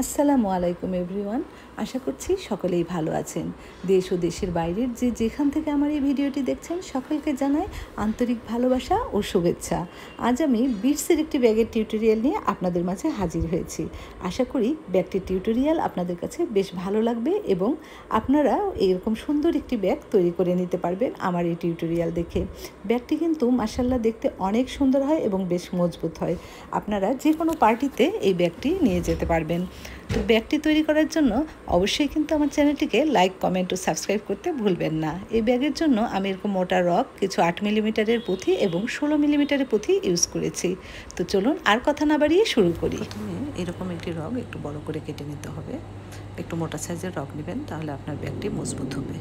আসসালামু আলাইকুম এভরিওয়ান। আশা করছি সকলেই ভালো আছেন। দেশ ও দেশের বাইরের যেখান থেকে আমার এই ভিডিওটি দেখছেন সকলকে জানাই আন্তরিক ভালোবাসা ও শুভেচ্ছা। আজ আমি বিটসের একটি ব্যাগের টিউটোরিয়াল নিয়ে আপনাদের মাঝে হাজির হয়েছি। আশা করি ব্যাগটির টিউটোরিয়াল আপনাদের কাছে বেশ ভালো লাগবে এবং আপনারা এরকম সুন্দর একটি ব্যাগ তৈরি করে নিতে পারবেন আমার এই টিউটোরিয়াল দেখে। ব্যাগটি কিন্তু মাশাআল্লাহ দেখতে অনেক সুন্দর হয় এবং বেশ মজবুত হয়। আপনারা যে কোনো পার্টিতে এই ব্যাগটি নিয়ে যেতে পারবেন। তো ব্যাগটি তৈরি করার জন্য অবশ্যই কিন্তু আমার চ্যানেলটিকে লাইক, কমেন্ট ও সাবস্ক্রাইব করতে ভুলবেন না। এই ব্যাগের জন্য আমি এরকম মোটা রক, কিছু 8 মিলিমিটারের পুঁথি এবং 16 মিলিমিটারের পুঁথি ইউজ করেছি। তো চলুন আর কথা না বাড়িয়ে শুরু করি। প্রথমে এরকম একটি রক একটু বড় করে কেটে নিতে হবে। একটু মোটা সাইজের রক নেবেন, তাহলে আপনার ব্যাগটি মজবুত হবে।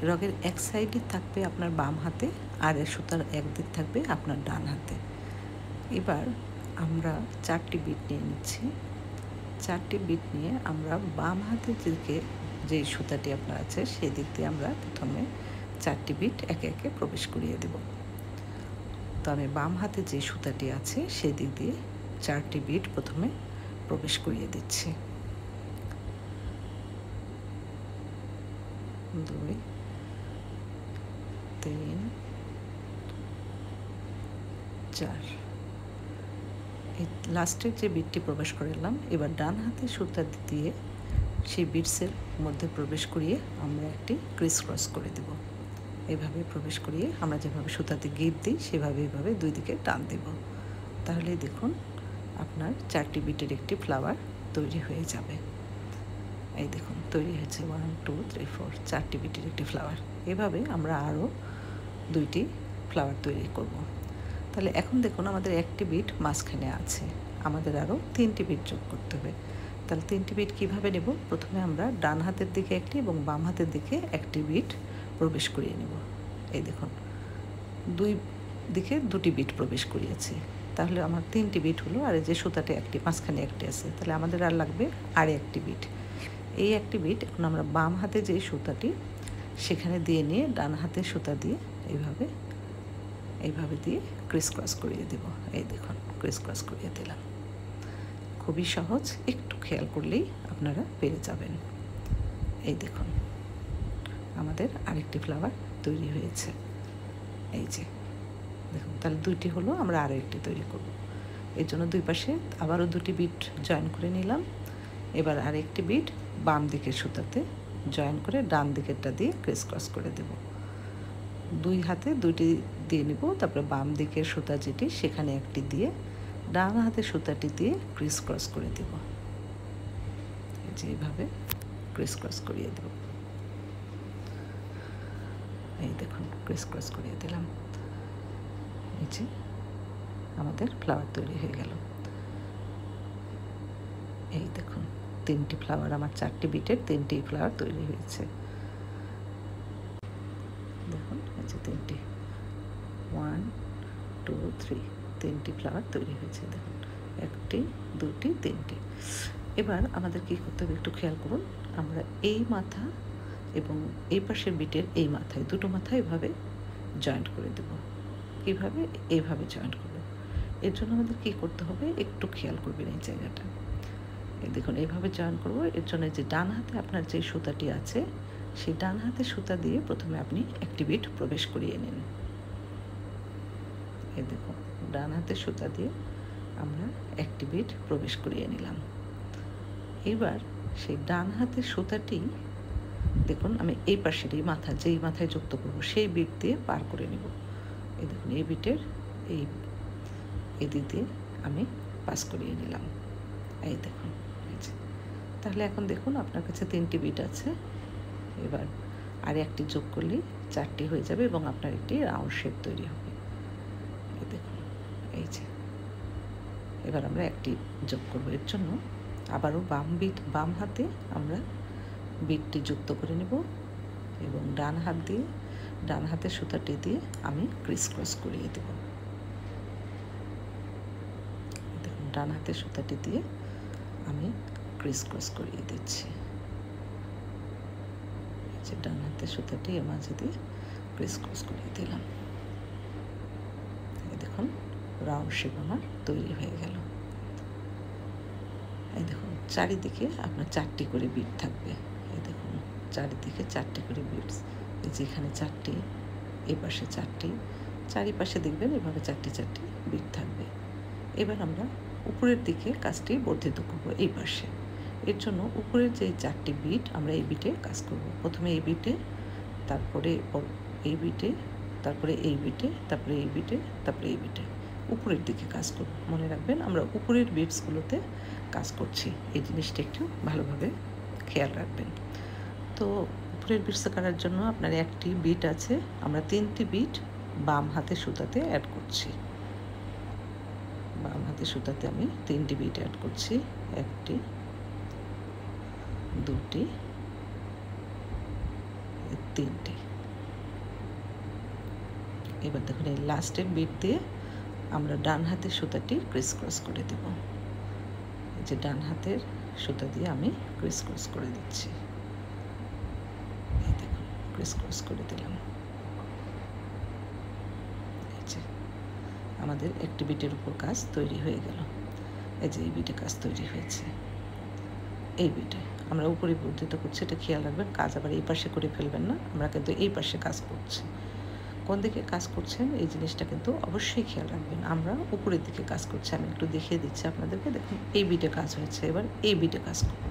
রগের এক সাইডে থাকবে আপনার বাম হাতে আর সুতার এক দিক থাকবে আপনার ডান হাতে। এবার আমরা 4টি বিট নিয়ে নিচ্ছি। 4টি বিট নিয়ে আমরা বাম হাতের দিকে যে সুতাটি আপনার আছে সেই দিক দিয়ে আমরা প্রথমে 4টি বিট একে একে প্রবেশ করিয়ে দেব। তো আমি বাম হাতে যে সুতাটি আছে সেই দিক দিয়ে 4টি বিট প্রথমে প্রবেশ করিয়ে দিচ্ছি। 2, 3, 4। এই লাস্টের যে বিটটি প্রবেশ করালাম, এবার ডান হাতে সুতা দিয়ে সেই বিটসের মধ্যে প্রবেশ করিয়ে আমরা একটি ক্রিস ক্রস করে দেব। এইভাবে প্রবেশ করিয়ে আমরা যেভাবে সুতাতে গিট দিই সেভাবে এইভাবে দুই দিকে টান দেব। তাহলে দেখুন আপনার 4টি বিটের একটি ফ্লাওয়ার তৈরি হয়ে যাবে। এই দেখুন তৈরি হয়েছে 1, 2, 3, 4 4টি বিটের একটি ফ্লাওয়ার। এভাবে আমরা আরও 2টি ফ্লাওয়ার তৈরি করব। তাহলে এখন দেখুন আমাদের একটি বিট মাঝখানে আছে, আমাদের আরও 3টি বিট যোগ করতে হবে। তাহলে 3টি বিট কীভাবে নেব? প্রথমে আমরা ডান হাতের দিকে একটি এবং বাম হাতের দিকে একটি বিট প্রবেশ করিয়ে নেব। এই দেখুন দুই দিকে 2টি বিট প্রবেশ করিয়েছি, তাহলে আমার 3টি বিট হলো। আর এই যে সুতাটি একটি মাঝখানে একটি আছে, তাহলে আমাদের আর লাগবে আর একটি বিট। এই একটি বিট এখন আমরা বাম হাতে যে সুতাটি সেখানে দিয়ে নিয়ে ডান হাতে সুতা দিয়ে এইভাবে দিয়ে ক্রিস ক্রস করিয়ে দেব। এই দেখুন ক্রিস ক্রস করিয়ে দিলাম। খুবই সহজ, একটু খেয়াল করলেই আপনারা পেরে যাবেন। এই দেখুন আমাদের আরেকটি ফ্লাওয়ার তৈরি হয়েছে। এই যে দেখুন, তাহলে 2টি হলো, আমরা আরও একটি তৈরি করব। এর জন্য দুই পাশে আবারও 2টি বিট জয়েন করে নিলাম। এবার আরেকটি বিট বাম দিকের সুতাতে জয়েন করে ডান দিকেরটা দিয়ে ক্রিস ক্রস করে দেব। দুই হাতে 2টি দিয়ে নিব, তারপরে বাম দিকের সুতা যেটি সেখানে একটি দিয়ে ডান হাতের সুতাটি দিয়ে ক্রিস ক্রস করে দেব। যেভাবে ক্রিস ক্রস করিয়ে দেব। এই দেখুন ক্রিস ক্রস করিয়ে দিলাম। এই যে আমাদের ফ্লাওয়ার তৈরি হয়ে গেল। এই দেখুন 3টি ফ্লাওয়ার, আমার 4টি বিটের 3টি ফ্লাওয়ার তৈরি হয়েছে। দেখুন এই যে 3টি, 1, 2, 3 3টি ফ্লাওয়ার তৈরি হয়েছে। দেখুন 1টি, 2টি, 3টি। এবার আমাদের কী করতে হবে একটু খেয়াল করুন। আমরা এই মাথা এবং এই পাশের বিটের এই মাথায়, দুটো মাথায় এভাবে জয়েন্ট করে দেব। কীভাবে? এইভাবে জয়েন্ট করব। এর জন্য আমাদের কী করতে হবে একটু খেয়াল করবেন এই জায়গাটা। এই দেখুন এইভাবে জয়েন করব। এর জন্য যে ডান হাতে আপনার যে সুতাটি আছে সেই ডান হাতে সুতা দিয়ে প্রথমে আপনি একটি বিট প্রবেশ করিয়ে নিন। এই দেখুন ডান হাতে সুতা দিয়ে আমরা একটি বিট প্রবেশ করিয়ে নিলাম। এবার সেই ডান হাতের সুতাটি দেখুন আমি এই পাশের এই মাথা, যেই মাথায় যুক্ত করব সেই বিট দিয়ে পার করে নেব। এই দেখুন এই বিটের এই দিক দিয়ে আমি পাস করিয়ে নিলাম। এই দেখুন তাহলে এখন দেখুন আপনার কাছে 3টি বিট আছে। এবার আর একটি যোগ করলেই 4টি হয়ে যাবে এবং আপনার একটি রাউন্ড শেপ তৈরি হবে। এই দেখুন এই যে এবার আমরা একটি যোগ করব। এর জন্য আবারও বাম হাতে আমরা বিটটি যুক্ত করে নেব এবং ডান হাতের সুতাটি দিয়ে আমি ক্রিস ক্রস করিয়ে দেব। দেখুন ডান হাতের সুতাটি দিয়ে আমি ক্রিস ক্রস করিয়ে দিচ্ছি। ডান হাতের সুতাটি এর মাঝে দিয়ে ক্রিস ক্রস করিয়ে দিলাম। এই দেখুন রাউন্ড শেপ আমার তৈরি হয়ে গেল। এই দেখুন চারিদিকে আপনার 4টি করে বিট থাকবে। এই দেখুন চারিদিকে 4টি করে বিটস, এই যে এখানে 4টি, এই পাশে 4টি, চারিপাশে দেখবেন এভাবে 4টি বিট থাকবে। এবার আমরা উপরের দিকে কাজটি বর্ধিত করব এই পাশে। এর জন্য উপরের যে 4টি বিট আমরা এই বিটে কাজ করব। প্রথমে এই বিটে, তারপরে এই বিটে, তারপরে এই বিটে, তারপরে এই বিটে, তারপরে এই বিটে, উপরের দিকে কাজ করব। মনে রাখবেন আমরা উপরের বিটসগুলোতে কাজ করছি, এই জিনিসটা একটু ভালোভাবে খেয়াল রাখবেন। তো উপরের বিটসে করার জন্য আপনার একটি বিট আছে, আমরা 3টি বিট বাম হাতের সুতাতে অ্যাড করছি। বাম হাতের সুতাতে আমি 3টি বিট অ্যাড করছি, 1টি, 2টি, 3টি। এবার দেখুন এই লাস্টের বিট দিয়ে আমরা ডান হাতের সুতাটি ক্রিস ক্রস করে দেব। এই যে ডান হাতের সুতা দিয়ে আমি ক্রিস ক্রস করে দিচ্ছি, এই দেখুন ক্রিস ক্রস করে দিলাম। এই যে আমাদের একটি বিটের উপর কাজ তৈরি হয়ে গেল। এই যে এই বিটে কাজ তৈরি হয়েছে। এই বিটে আমরা উপরে বর্ধিত করছি, এটা খেয়াল রাখবেন, কাজ আবার এই পাশে করে ফেলবেন না, আমরা কিন্তু এই পাশে কাজ করছি। কোন দিকে কাজ করছেন এই জিনিসটা কিন্তু অবশ্যই খেয়াল রাখবেন। আমরা উপরের দিকে কাজ করছি, আমি একটু দেখিয়ে দিচ্ছি আপনাদেরকে। দেখুন এই বিটে কাজ হয়েছে, এবার এই বিটে কাজ করব।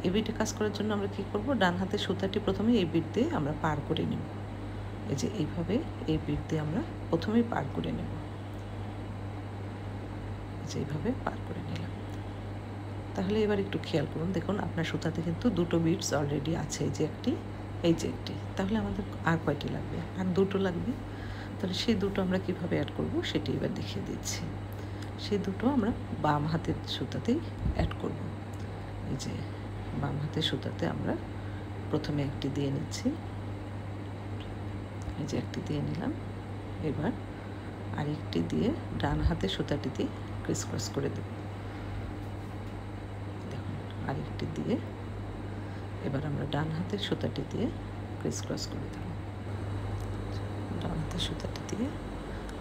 এই বিটে কাজ করার জন্য আমরা কি করব, ডান হাতের সুতাটি প্রথমে এই বিট দিয়ে আমরা পার করে নেব। এই যে এইভাবে এই বিট দিয়ে আমরা প্রথমেই পার করে নেব, এই যে এইভাবে পার করে নিলাম। তাহলে এবার একটু খেয়াল করুন, দেখুন আপনার সুতাতে কিন্তু 2টো বিটস অলরেডি আছে, এই যে একটি, এই যে একটি। তাহলে আমাদের আর কয়টি লাগবে? আর 2টো লাগবে। তাহলে সেই 2টো আমরা কীভাবে অ্যাড করব সেটি এবার দেখিয়ে দিচ্ছি। সেই 2টো আমরা বাম হাতের সুতাতেই অ্যাড করব। এই যে বাম হাতের সুতাতে আমরা প্রথমে একটি দিয়ে নিচ্ছি, এই যে একটি দিয়ে নিলাম। এবার আরেকটি দিয়ে ডান হাতের সুতাটি দিয়ে ক্রিস ক্রস করে দেব। দেখুন আরেকটি দিয়ে এবার আমরা ডান হাতের সুতাটি দিয়ে ক্রিস ক্রস করে দেব। ডান হাতের সুতাটি দিয়ে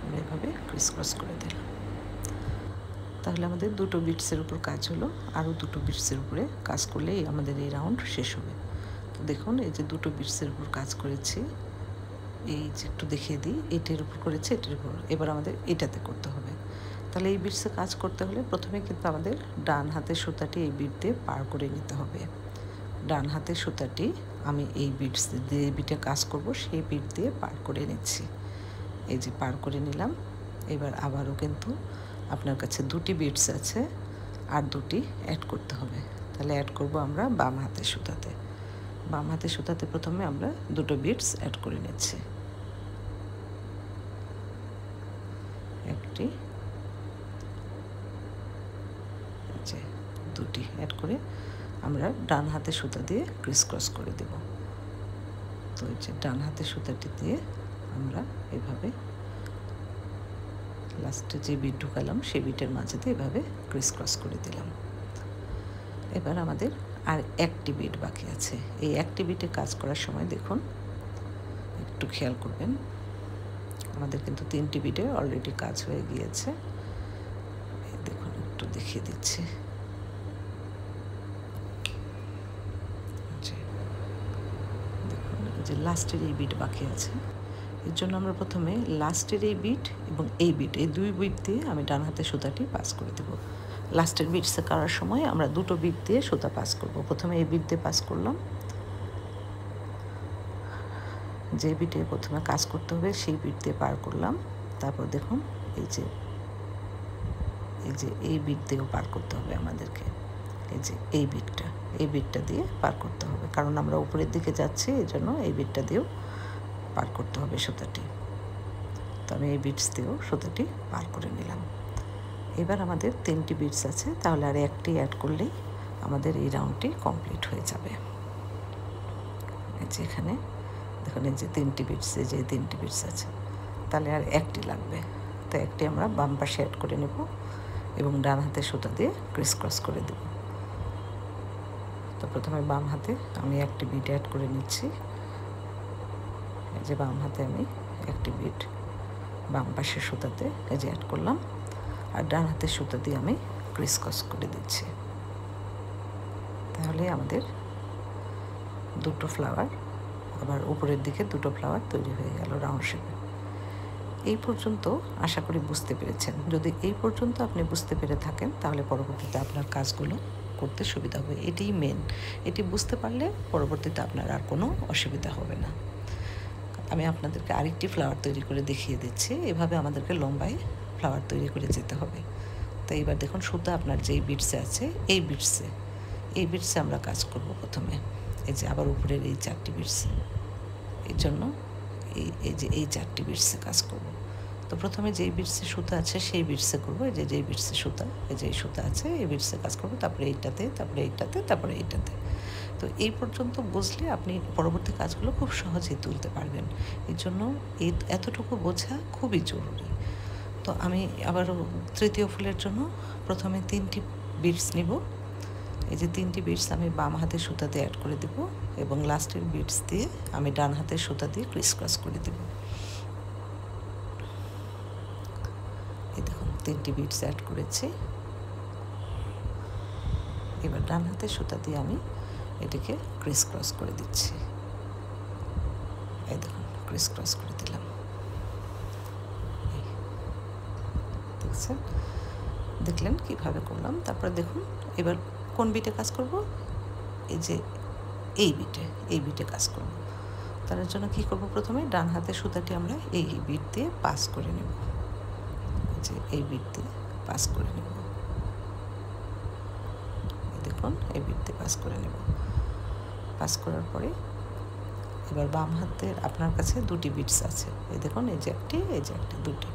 আমরা এভাবে ক্রিস ক্রস করে দিলাম। তাহলে আমাদের 2টো বিটসের উপর কাজ হলো, আরও 2টো বিটসের উপরে কাজ করলেই আমাদের এই রাউন্ড শেষ হবে। তো দেখুন এই যে 2টো বিটসের উপর কাজ করেছি, এই যে একটু দেখিয়ে দিই, এটার উপর করেছি, এটার উপর, এবার আমাদের এটাতে করতে হবে। তাহলে এই বিটসে কাজ করতে হলে প্রথমে কিন্তু আমাদের ডান হাতের সুতাটি এই বিট দিয়ে পার করে নিতে হবে। ডান হাতের সুতাটি আমি এই বিটস দিয়ে বিটে কাজ করব সেই বিট দিয়ে পার করে নিচ্ছি, এই যে পার করে নিলাম। এবার আবারও কিন্তু আপনার কাছে 2টি বিটস আছে, আর 2টি অ্যাড করতে হবে। তাহলে অ্যাড করব আমরা বাম হাতের সুতাতে। বাম হাতের সুতাতে প্রথমে আমরা 2টো বিটস অ্যাড করে নিচ্ছি, একটি, যে 2টি অ্যাড করে আমরা ডান হাতের সুতা দিয়ে ক্রিস ক্রস করে দেব। তো এই যে ডান হাতের সুতাটি দিয়ে আমরা এভাবে লাস্টে যে বিট ঢুকালাম সেই বিটের মাঝেতে এভাবে ক্রিস ক্রস করে দিলাম। এবার আমাদের আর একটি বিট বাকি আছে। এই একটি বিটে কাজ করার সময় দেখুন একটু খেয়াল করবেন, আমাদের কিন্তু 3টি বিটে অলরেডি কাজ হয়ে গিয়েছে। দেখুন একটু দেখিয়ে দিচ্ছি, দেখুন যে লাস্টের এই বিট বাকি আছে। এর জন্য আমরা প্রথমে লাস্টের এই বিট এবং এই বিট, এই 2 বিট দিয়ে আমি ডান হাতের সুতাটি পাস করে দেব। লাস্টের বিটসে করার সময় আমরা 2টো বিট দিয়ে সুতা পাস করব। প্রথমে এই বিট দিয়ে পাস করলাম, যে বিটে প্রথমে কাজ করতে হবে সেই বিট দিয়ে পার করলাম। তারপর দেখুন এই যে এই বিট দিয়েও পার করতে হবে আমাদেরকে, এই যে এই বিটটা দিয়ে পার করতে হবে, কারণ আমরা উপরের দিকে যাচ্ছি, এই জন্য এই বিটটা দিয়েও পার করতে হবে সুতাটি। তো আমি এই বিটস দিয়েও সুতাটি পার করে নিলাম। এবার আমাদের 3টি বিটস আছে, তাহলে আর একটি অ্যাড করলেই আমাদের এই রাউন্ডটি কমপ্লিট হয়ে যাবে। এই যে এখানে দেখুন এই যে 3টি বিটস, এই যে 3টি বিটস আছে, তাহলে আর একটি লাগবে। তো একটি আমরা বাম পাশে অ্যাড করে নেব এবং ডান হাতে সুতা দিয়ে ক্রিস ক্রস করে দেব। তো প্রথমে বাম হাতে আমি একটি বিট অ্যাড করে নিচ্ছি, এই যে বাম হাতে আমি একটি বিট বাম পাশের সুতাতে এই যে অ্যাড করলাম, আর ডান হাতের সুতা দিয়ে আমি ক্রিস ক্রস করে দিচ্ছি। তাহলে আমাদের দুটো ফ্লাওয়ার, আবার উপরের দিকে দুটো ফ্লাওয়ার তৈরি হয়ে গেল রাউন্ড শেপে। এই পর্যন্ত আশা করি বুঝতে পেরেছেন। যদি এই পর্যন্ত আপনি বুঝতে পেরে থাকেন তাহলে পরবর্তীতে আপনার কাজগুলো করতে সুবিধা হবে। এটিই মেন। এটি বুঝতে পারলে পরবর্তীতে আপনার আর কোনো অসুবিধা হবে না। আমি আপনাদেরকে আরেকটি ফ্লাওয়ার তৈরি করে দেখিয়ে দিচ্ছি। এভাবে আমাদেরকে লম্বায় ফ্লাওয়ার তৈরি করে যেতে হবে। তো এবার দেখুন, সুতা আপনার যেই বিটসে আছে এই বিটসে আমরা কাজ করব প্রথমে। এই যে আবার উপরের এই 4টি বিটসে, এই জন্য এই 4টি বিটসে কাজ করব। তো প্রথমে যেই বিটসে সুতা আছে সেই বিটসে করবো। এই যে যেই বিটসে সুতা, এই যে সুতা আছে এই বিটসে কাজ করবো, তারপরে এইটাতে, তারপরে এইটাতে, তারপরে এইটাতে। তো এই পর্যন্ত বুঝলে আপনি পরবর্তী কাজগুলো খুব সহজেই তুলতে পারবেন। এর জন্য এতটুকু বোঝা খুবই জরুরি। তো আমি আবারও তৃতীয় ফুলের জন্য প্রথমে 3টি বিটস নিব। এই যে 3টি বিটস আমি বাম হাতের সুতাতে অ্যাড করে দেব এবং লাস্টের বিটস দিয়ে আমি ডান হাতের সুতা দিয়ে ক্রিস ক্রস করে দেব। এই দেখুন 3টি বিটস অ্যাড করেছি। এবার ডান হাতের সুতা দিয়ে আমি এটিকে ক্রিস ক্রস করে দিচ্ছি। এই দেখুন ক্রিস ক্রস করে দিলাম। দেখলেন কিভাবে করলাম? তারপরে দেখুন এবার কোন বিটে কাজ করব? এই যে এই বিটে কাজ করব। তার জন্য কি করব? প্রথমে ডান হাতের সুতাটি আমরা এই বিট দিয়ে পাস করে নেব। যে এই বিট দিয়ে পাস করে নেব। দেখুন এই বিট দিয়ে পাস করে নেব। পাস করার পরে এবার বাম হাতের আপনার কাছে 2টি বিটস আছে। এই দেখুন এই যে একটি, এই যে একটি, 2টি।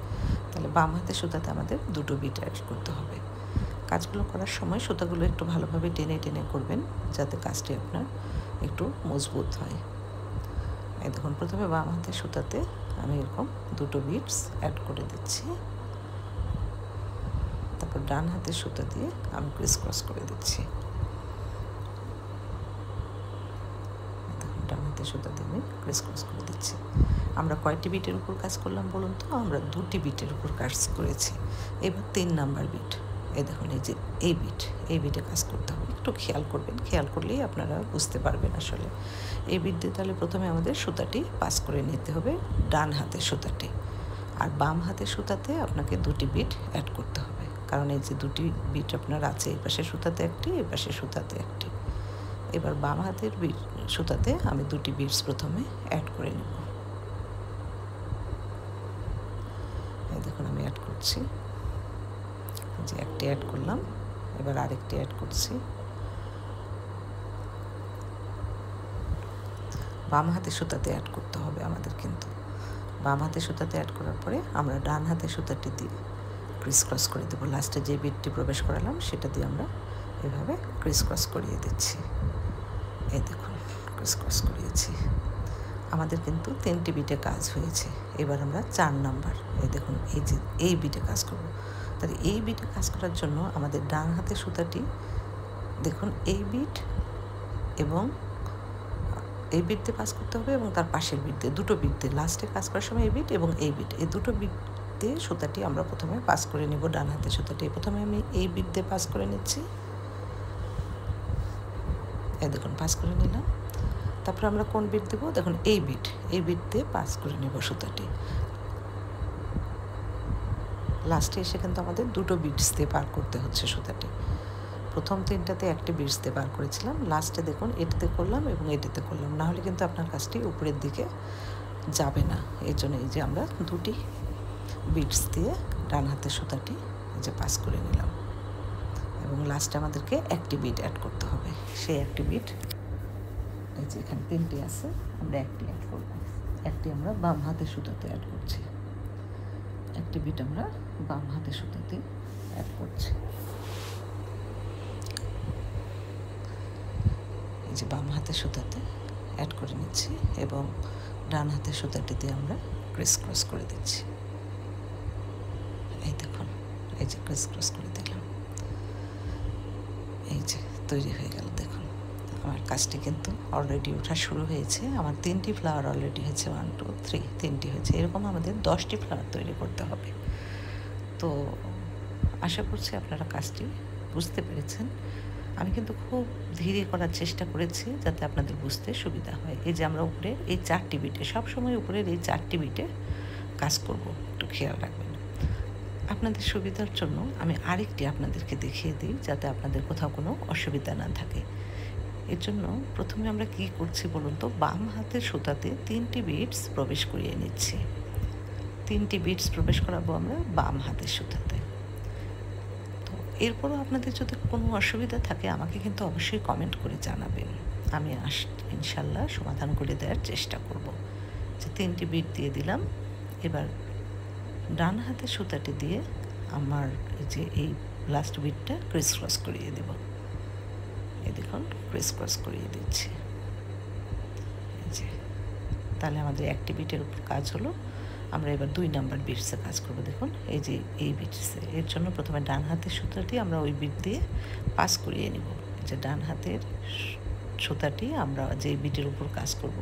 তাহলে বাম হাতের সুতাতে আমাদের 2টো বিট অ্যাড করতে হবে। কাজগুলো করার সময় সুতাগুলো একটু ভালোভাবে টেনে টেনে করবেন যাতে কাজটি আপনার একটু মজবুত হয়। এই দেখুন প্রথমে বাম হাতের সুতাতে আমি এরকম 2টো বিটস অ্যাড করে দিচ্ছি। তারপর ডান হাতের সুতা দিয়ে আমি ক্রিস ক্রস করে দিচ্ছি। ডান হাতের সুতা দিয়ে আমি ক্রিস ক্রস করে দিচ্ছি। আমরা কয়টি বিটের উপর কাজ করলাম বলুন তো? আমরা 2টি বিটের উপর কাজ করেছি। এবার 3 নাম্বার বিট। এই দেখুন এই যে এই বিটে কাজ করতে হবে। একটু খেয়াল করবেন, খেয়াল করলেই আপনারা বুঝতে পারবেন আসলে। এই বিট দিয়ে তাহলে প্রথমে আমাদের সুতাটি পাস করে নিতে হবে, ডান হাতের সুতাটি। আর বাম হাতের সুতাতে আপনাকে 2টি বিট অ্যাড করতে হবে, কারণ এই যে 2টি বিট আপনার আছে, এই পাশে সুতাতে একটি, এই পাশে সুতাতে একটি। এবার বাম হাতের সুতাতে আমি 2টি বিটস প্রথমে অ্যাড করে নেব। এই দেখুন আমি অ্যাড করছি। যে একটি অ্যাড করলাম, এবার আরেকটি অ্যাড করছি। বাম হাতের সুতাতে অ্যাড করতে হবে আমাদের, কিন্তু বাম হাতের সুতাতে অ্যাড করার পরে আমরা ডান হাতের সুতাটি দিয়ে ক্রিস ক্রস করে দেবো। লাস্টে যে বিটটি প্রবেশ করালাম সেটা দিয়ে আমরা এভাবে ক্রিস ক্রস করিয়ে দিচ্ছি। এই দেখুন ক্রিস ক্রস করিয়েছি। আমাদের কিন্তু 3টি বিটে কাজ হয়েছে। এবার আমরা 4 নাম্বার, এই দেখুন এই যে এই বিটে কাজ করব। তাহলে এই বিটে কাজ করার জন্য আমাদের ডান হাতের সুতাটি দেখুন এই বিট এবং এই বিট দিয়ে পাস করতে হবে এবং তার পাশের বিট দিয়ে, 2টো বিট দিয়ে লাস্টে কাজ করার সময় এই বিট এবং এই বিট, এই 2টো বিট দিয়ে সুতাটি আমরা প্রথমে পাস করে নেব। ডান হাতের সুতাটি প্রথমে আমি এই বিট দিয়ে পাস করে নিচ্ছি। এই দেখুন পাস করে নিলাম। তারপরে আমরা কোন বিট দেবো? দেখুন এই বিট দিয়ে পাস করে নেব সুতাটি। লাস্টে এসে কিন্তু আমাদের 2টো বিটস দিয়ে পার করতে হচ্ছে সুতাটি। প্রথম 3টাতে একটি বিটস দিয়ে পার করেছিলাম, লাস্টে দেখুন এটাতে করলাম এবং এটাতে করলাম, না হলে কিন্তু আপনার কাজটি উপরের দিকে যাবে না। এই জন্য এই যে আমরা 2টি বিটস দিয়ে ডান হাতের সুতাটি এই যে পাস করে নিলাম এবং লাস্টে আমাদেরকে একটি বিট অ্যাড করতে হবে। সেই একটি বিট এই যে এখানে 3টি আছে, আমরা একটি অ্যাড করব। একটি আমরা বাম হাতের সুতাতে অ্যাড করছি। একটি বিট আমরা বাম হাতের সুতাতে অ্যাড করছি। এই যে বাম হাতের সুতাতে অ্যাড করে নিচ্ছি এবং ডান হাতের সুতাটি দিয়ে আমরা ক্রিস ক্রস করে দিচ্ছি। এই দেখুন এই যে ক্রিস ক্রস করে দিলাম। এই যে তৈরি হয়ে গেল। দেখুন আমার কাজটি কিন্তু অলরেডি ওঠা শুরু হয়েছে। আমার 3টি ফ্লাওয়ার অলরেডি হয়েছে, 1 2 3, 3টি হয়েছে। এরকম আমাদের 10টি ফ্লাওয়ার তৈরি করতে হবে। তো আশা করছি আপনারা কাজটি বুঝতে পেরেছেন। আমি কিন্তু খুব ধীরে করার চেষ্টা করেছি যাতে আপনাদের বুঝতে সুবিধা হয়। এই যে আমরা উপরের এই 4টি বিটে, সবসময় উপরের এই 4টি বিটে কাজ করব, একটু খেয়াল রাখবেন। আপনাদের সুবিধার জন্য আমি আরেকটি আপনাদেরকে দেখিয়ে দিই যাতে আপনাদের কোথাও কোনো অসুবিধা না থাকে। এর জন্য প্রথমে আমরা কি করছি বলুন তো, বাম হাতের সুতাতে 3টি বিটস প্রবেশ করিয়ে নিচ্ছি। 3টি বিটস প্রবেশ করাবো আমরা বাম হাতের সুতাতে। তো এরপরও আপনাদের যদি কোনো অসুবিধা থাকে আমাকে কিন্তু অবশ্যই কমেন্ট করে জানাবেন, আমি ইনশাল্লাহ সমাধান করে দেওয়ার চেষ্টা করব। যে 3টি বিট দিয়ে দিলাম। এবার ডান হাতের সুতাটি দিয়ে আমার যে এই লাস্ট বিটটা ক্রিস ক্রস করিয়ে দেব। এই দেখুন ক্রিস ক্রস করিয়ে দিচ্ছি। এই যে তাহলে আমাদের একটি বিটের উপর কাজ হলো। আমরা এবার 2 নাম্বার বিটসে কাজ করব। দেখুন এই যে এই বিটসে, এর জন্য প্রথমে ডান হাতের সুতাটি আমরা ওই বিট দিয়ে পাস করিয়ে নিব। এই যে ডান হাতের সুতাটি আমরা যে বিটের উপর কাজ করব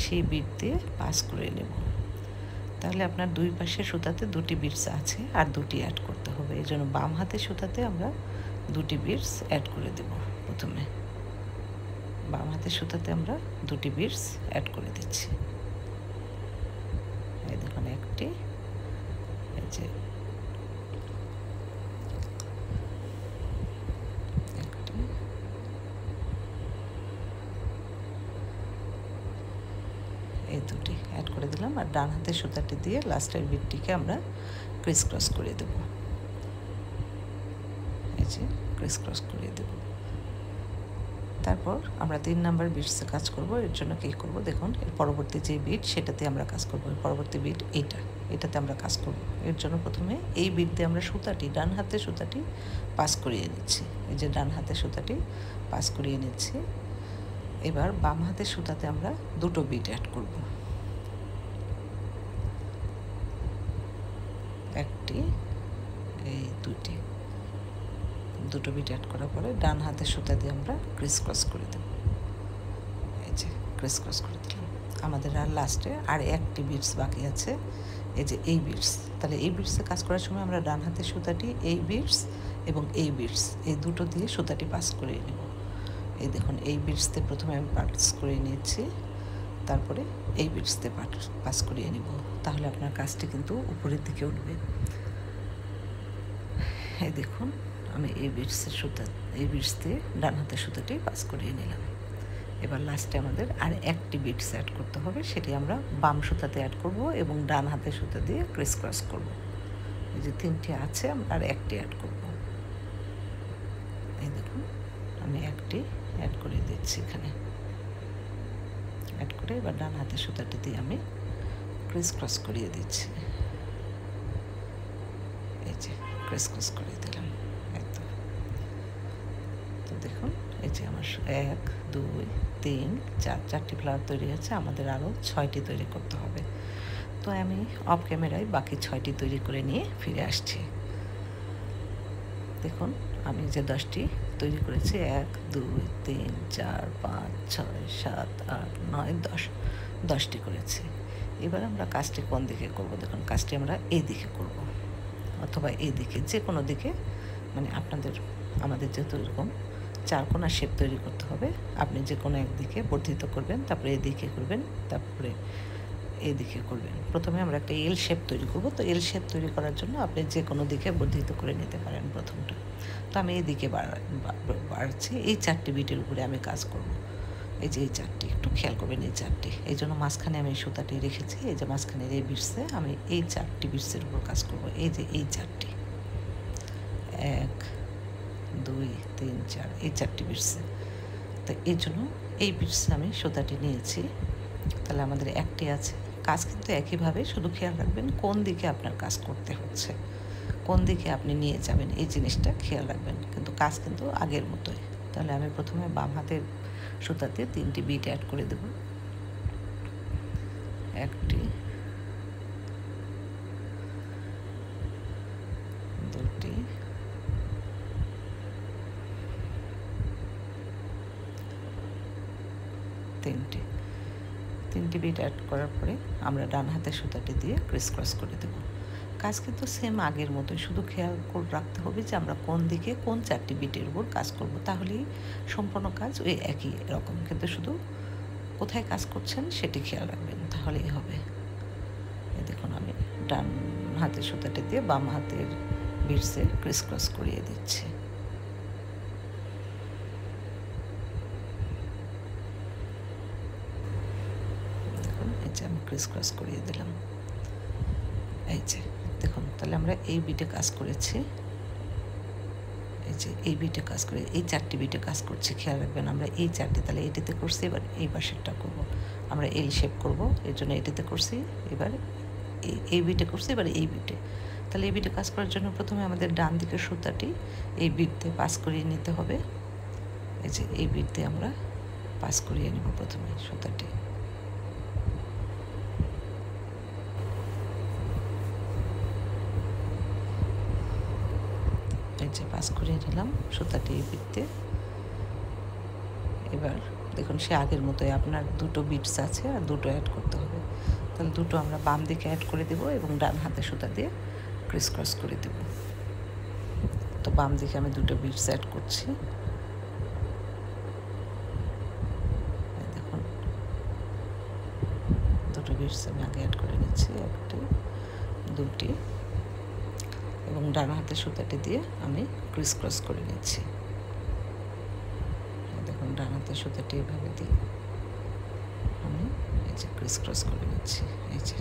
সেই বিট দিয়ে পাস করে নেব। তাহলে আপনার 2 পাশের সুতাতে 2টি বিটস আছে আর 2টি অ্যাড করতে হবে। এই জন্য বাম হাতের সুতাতে আমরা 2টি বিটস অ্যাড করে দেব। প্রথমে বাম হাতের সুতাতে আমরা 2টি বিটস অ্যাড করে দিচ্ছি। এই দেখুন একটি, এই যে একটি, এই 2টি অ্যাড করে দিলাম। আর ডান হাতের সুতাটি দিয়ে লাস্টের বিটটিকে আমরা ক্রিস ক্রস করে দেব। এই যে ক্রিস ক্রস করে দেব। তারপর আমরা 3 নাম্বার বিটসে কাজ করব। এর জন্য কী করব দেখুন, এর পরবর্তী যে বিট সেটাতে আমরা কাজ করব। এর পরবর্তী বিট এটাতে আমরা কাজ করব। এর জন্য প্রথমে এই বিট দিয়ে আমরা সুতাটি, ডান হাতের সুতাটি পাস করিয়ে নিচ্ছি। এই যে ডান হাতের সুতাটি পাস করিয়ে নিচ্ছি। এবার বাম হাতের সুতাতে আমরা 2টো বিট অ্যাড করব। একটি, এই 2টো বিট অ্যাড করার পরে ডান হাতের সুতা দিয়ে আমরা ক্রিস ক্রস করে দেব। এই যে ক্রিস ক্রস করে দিলাম। আমাদের আর লাস্টে আর একটি বিটস বাকি আছে, এই যে এই বিটস। তাহলে এই বিটসে কাজ করার সময় আমরা ডান হাতের সুতাটি এই বিটস এবং এই বিটস, এই 2টো দিয়ে সুতাটি পাস করিয়ে নেব। এই দেখুন এই বিটসতে প্রথমে আমি পাস করিয়ে নিয়েছি, তারপরে এই বিটসতে পাস করিয়ে নেব। তাহলে আপনার কাজটি কিন্তু উপরের দিকে উঠবে। এই দেখুন আমি এই বিটস দিয়ে ডান হাতের সুতাটি পাস করিয়ে নিলাম। এবার লাস্টে আমাদের আর একটি বিটস অ্যাড করতে হবে, সেটি আমরা বাম সুতাতে অ্যাড করব এবং ডান হাতের সুতা দিয়ে ক্রিস ক্রস করব। এই যে 3টি আছে, আমরা আর একটি অ্যাড করব। এই দেখুন আমি একটি অ্যাড করে দিচ্ছি এখানে। অ্যাড করে এবার ডান হাতের সুতাটি দিয়ে আমি ক্রিস ক্রস করিয়ে দিচ্ছি। এই যে ক্রিস ক্রস করিয়ে দিলাম একদম। তো দেখুন এই যে আমার 1 2 3 4 4টি ফ্লাওয়ার তৈরি হচ্ছে। আমাদের আরও 6টি তৈরি করতে হবে। তো আমি অফ ক্যামেরায় বাকি 6টি তৈরি করে নিয়ে ফিরে আসছি। দেখুন আমি যে 10টি তৈরি করেছি, 1 2 3 4 5 6 7 8 9 10, 10টি করেছি। এবার আমরা কাজটি কোন দিকে করব দেখুন, কাজটি আমরা এই দিকে করব অথবা এই দিকে, যে কোনো দিকে, মানে আমাদের যেহেতু এরকম 4 কোণা শেপ তৈরি করতে হবে, আপনি যে কোনো একদিকে বর্ধিত করবেন, তারপরে এদিকে করবেন, তারপরে এদিকে করবেন। প্রথমে আমরা একটা এল শেপ তৈরি করব। তো এল শেপ তৈরি করার জন্য আপনি যে কোনো দিকে বর্ধিত করে নিতে পারেন প্রথমটা। তো আমি এদিকে বাড়াচ্ছি। এই 4টি বিটের উপরে আমি কাজ করব। এই যে এই 4টি, একটু খেয়াল করবেন এই 4টি। এই জন্য মাঝখানে আমি সুতাটি রেখেছি। এই যে মাঝখানের এই বিটসে আমি এই 4টি বিটসের উপর কাজ করব। এই যে এই 4টি, 1 2 3 4, এই 4টি বিটসে। তো এই জন্য এই বিটসে আমি সুতাটি নিয়েছি। তাহলে আমাদের একটি আছে। কাজ কিন্তু একইভাবে, শুধু খেয়াল রাখবেন কোন দিকে আপনার কাজ করতে হচ্ছে, কোন দিকে আপনি নিয়ে যাবেন, এই জিনিসটা খেয়াল রাখবেন। কিন্তু কাজ কিন্তু আগের মতোই। তাহলে আমি প্রথমে বাম হাতের সুতাতে 3টি বিট অ্যাড করে দেব। একটি, 2টি, 3টি বিট অ্যাড করার পরে আমরা ডান হাতের সুতাটি দিয়ে ক্রিস ক্রস করে দেব। কাজ কিন্তু সেম আগের মতোই, শুধু খেয়াল করে রাখতে হবে যে আমরা কোন দিকে কোন 4টি বিটের উপর কাজ করব, তাহলেই সম্পূর্ণ কাজ ওই একই রকম, কিন্তু শুধু কোথায় কাজ করছেন সেটি খেয়াল রাখবেন, তাহলেই হবে। দেখুন আমি ডান হাতের সুতাটি দিয়ে বাম হাতের বিটসে ক্রিস ক্রস করিয়ে দিচ্ছি। দেখুন এই যে আমি ক্রিস ক্রস করিয়ে দিলাম। এই যে দেখুন, তাহলে আমরা এই বিটে কাজ করেছি, এই যে এই বিটে কাজ করে এই 4টি বিটে কাজ করছি, খেয়াল রাখবেন আমরা এই 4টি, তাহলে এটিতে করছি, এবার এই পাশেরটা করব, আমরা এল শেপ করব, এর জন্য এটিতে করছি, এবার এই বিটে করছি, এবার এই বিটে। তাহলে এই বিটে কাজ করার জন্য প্রথমে আমাদের ডান দিকের সুতাটি এই বিট দিয়ে পাস করিয়ে নিতে হবে। এই যে এই বিট দিয়ে আমরা পাস করিয়ে নেব প্রথমে সুতাটি। এই যে পাস করিয়ে নিলাম সুতাটি এই বিট দিয়ে। এবার দেখুন সে আগের মতোই, আপনার 2টো বিটস আছে আর 2টো অ্যাড করতে হবে, তাহলে 2টো আমরা বাম দিকে অ্যাড করে দেব এবং ডান হাতে সুতা দিয়ে ক্রিস ক্রস করে দেব। তো বাম দিকে আমি 2টো বিটস অ্যাড করছি। দেখুন 2টো বিটস আমি আগে অ্যাড করে নিচ্ছি, 1টি 2টি, এবং ডান হাতে সুতাটি দিয়ে আমি ক্রিস ক্রস করে নিচ্ছি। দেখুন ডান হাতে সুতাটি এভাবে দিয়ে আমি এই যে ক্রিস ক্রস করে নিচ্ছি। এই যে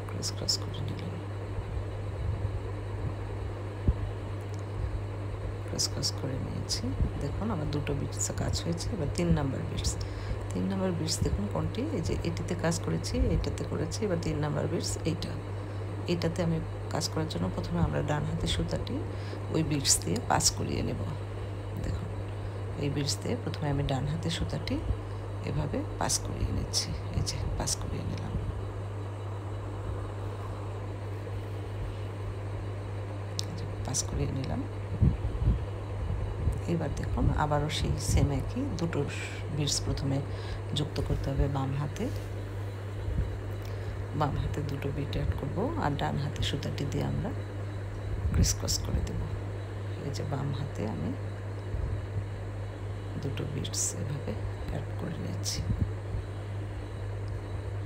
ক্রিস ক্রস করে নিলাম, ক্রিস ক্রস করে নিয়েছি। দেখুন আমার 2টো বিটসে কাজ হয়েছে। এবার 3 নাম্বার বিটস দেখুন কোনটি, এই যে এটিতে কাজ করেছি, এইটাতে করেছি, এবার 3 নাম্বার বিটস এইটাতে আমি কাজ করার জন্য প্রথমে আমরা ডান হাতে সুতাটি ওই বিটস দিয়ে পাস করিয়ে নেব। দেখুন এই বিটস দিয়ে প্রথমে আমি ডান হাতে সুতাটি এভাবে পাস করিয়ে নিচ্ছি। এই যে পাস করিয়ে নিলাম। পাস করিয়ে নিলাম। এবার দেখুন আবারও সেই সেম একই 2টো বিটস প্রথমে যুক্ত করতে হবে বাম হাতে 2টো বিট অ্যাড করব, আর ডান হাতে সুতাটি দিয়ে আমরা ক্রিস ক্রস করে দেব। এই যে বাম হাতে আমি 2টো বিটস এভাবে অ্যাড করে নিচ্ছি।